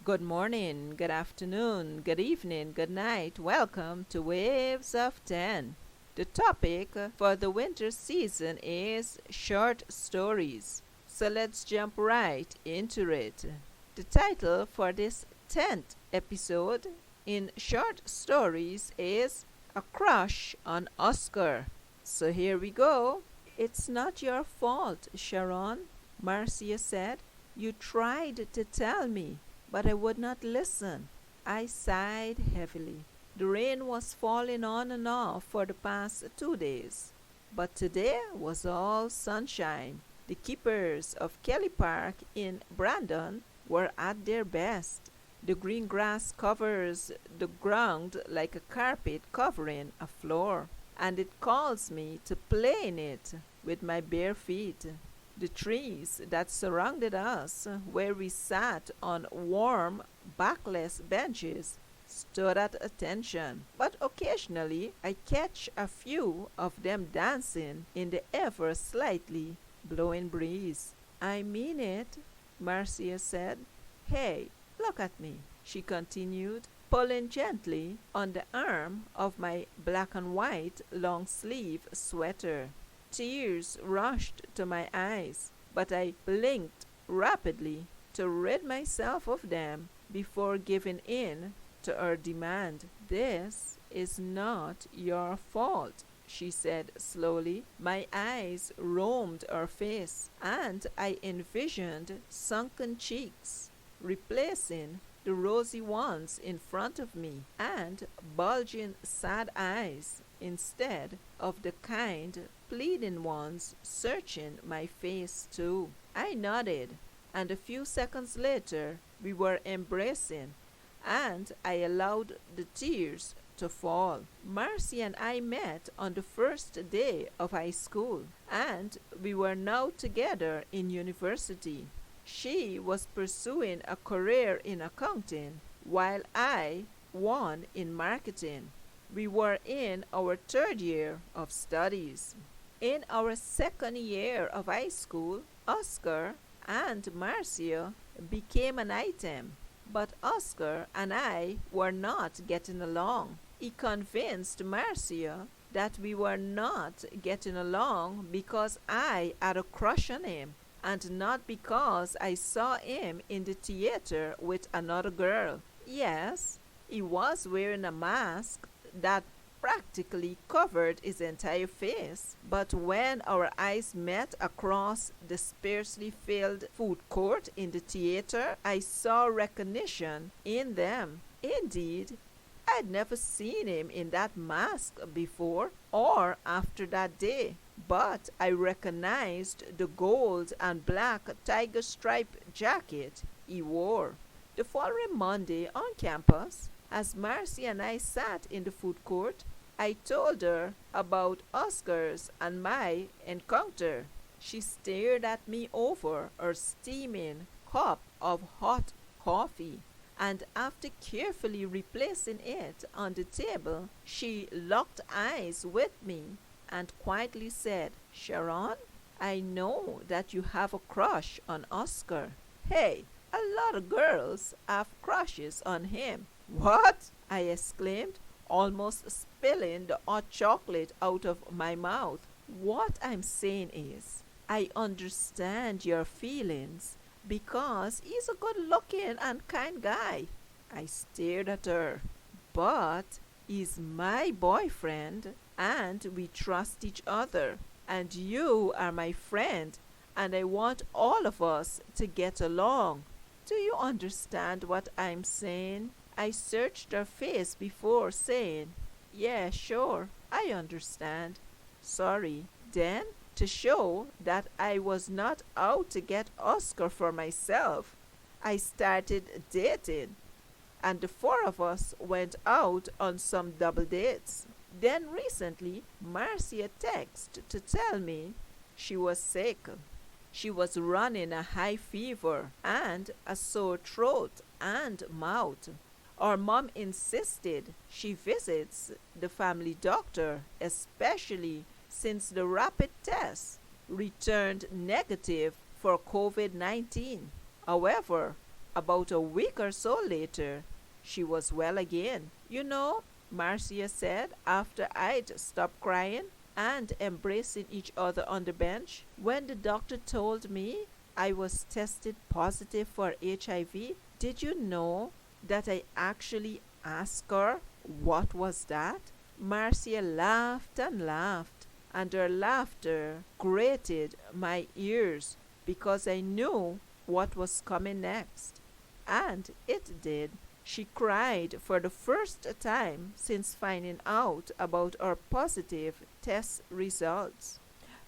Good morning, good afternoon, good evening, good night. Welcome to Waves of 10. The topic for the winter season is short stories. So let's jump right into it. The title for this 10th episode in short stories is A Crush on Oscar. So here we go. It's not your fault, Sharon, Marcia said. You tried to tell me, but I would not listen. I sighed heavily. The rain was falling on and off for the past 2 days, but today was all sunshine. The keepers of Kelly Park in Brandon were at their best. The green grass covers the ground like a carpet covering a floor, and it calls me to play in it with my bare feet. The trees that surrounded us, where we sat on warm, backless benches, stood at attention, but occasionally I catch a few of them dancing in the ever slightly blowing breeze. I mean it, Marcia said. Hey, look at me, she continued, pulling gently on the arm of my black and white long sleeve sweater. Tears rushed to my eyes, but I blinked rapidly to rid myself of them before giving in to her demand. This is not your fault, she said slowly. My eyes roamed her face, and I envisioned sunken cheeks replacing the rosy ones in front of me, and bulging sad eyes instead of the kind, pleading ones searching my face too. I nodded, and a few seconds later we were embracing, and I allowed the tears to fall. Marcy and I met on the first day of high school, and we were now together in university. She was pursuing a career in accounting, while I one in marketing. We were in our third year of studies. In our second year of high school, Oscar and Marcia became an item, but Oscar and I were not getting along. He convinced Marcia that we were not getting along because I had a crush on him, and not because I saw him in the theater with another girl. Yes, he was wearing a mask that practically covered his entire face, but when our eyes met across the sparsely filled food court in the theater, I saw recognition in them. Indeed, I'd never seen him in that mask before or after that day, but I recognized the gold and black tiger stripe jacket he wore. The following Monday on campus, as Marcy and I sat in the food court, I told her about Oscar's and my encounter. She stared at me over her steaming cup of hot coffee, and after carefully replacing it on the table, she locked eyes with me and quietly said, Sharon, I know that you have a crush on Oscar. Hey, a lot of girls have crushes on him. What? I exclaimed, almost spilling the hot chocolate out of my mouth. What I'm saying is, I understand your feelings because he's a good looking and kind guy. I stared at her. But he's my boyfriend and we trust each other. And you are my friend and I want all of us to get along. Do you understand what I'm saying? I searched her face before saying, Yeah, sure, I understand. Sorry. Then, to show that I was not out to get Oscar for myself, I started dating, and the four of us went out on some double dates. Then recently, Marcia texted to tell me she was sick. She was running a high fever and a sore throat and mouth. Our mom insisted she visits the family doctor, especially since the rapid test returned negative for COVID-19. However, About a week or so later, she was well again. You know, Marcia said after I'd stopped crying and embracing each other on the bench, when the doctor told me I was tested positive for HIV, did you know that I actually asked her what was that? Marcia laughed and laughed, and her laughter grated my ears because I knew what was coming next. And it did. She cried for the first time since finding out about our positive test results.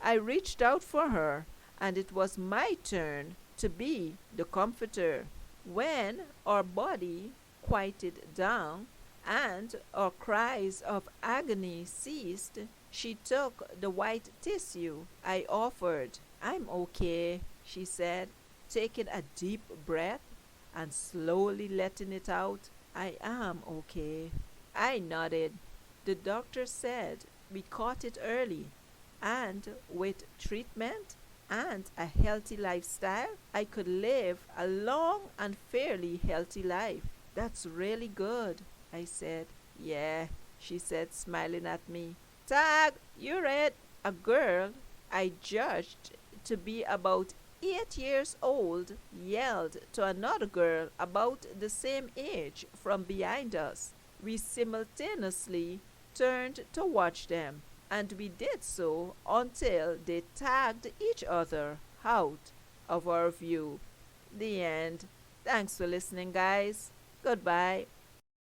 I reached out for her, and it was my turn to be the comforter. When our body quieted down and our cries of agony ceased, she took the white tissue I offered. I'm okay, she said, taking a deep breath and slowly letting it out. I am okay. I nodded. The doctor said we caught it early, and with treatment and a healthy lifestyle, I could live a long and fairly healthy life. That's really good, I said. Yeah, she said, smiling at me. Tag, you're it. A girl I judged to be about 8 years old yelled to another girl about the same age from behind us. We simultaneously turned to watch them, and we did so until they tagged each other out of our view. The end. Thanks for listening, guys. Goodbye.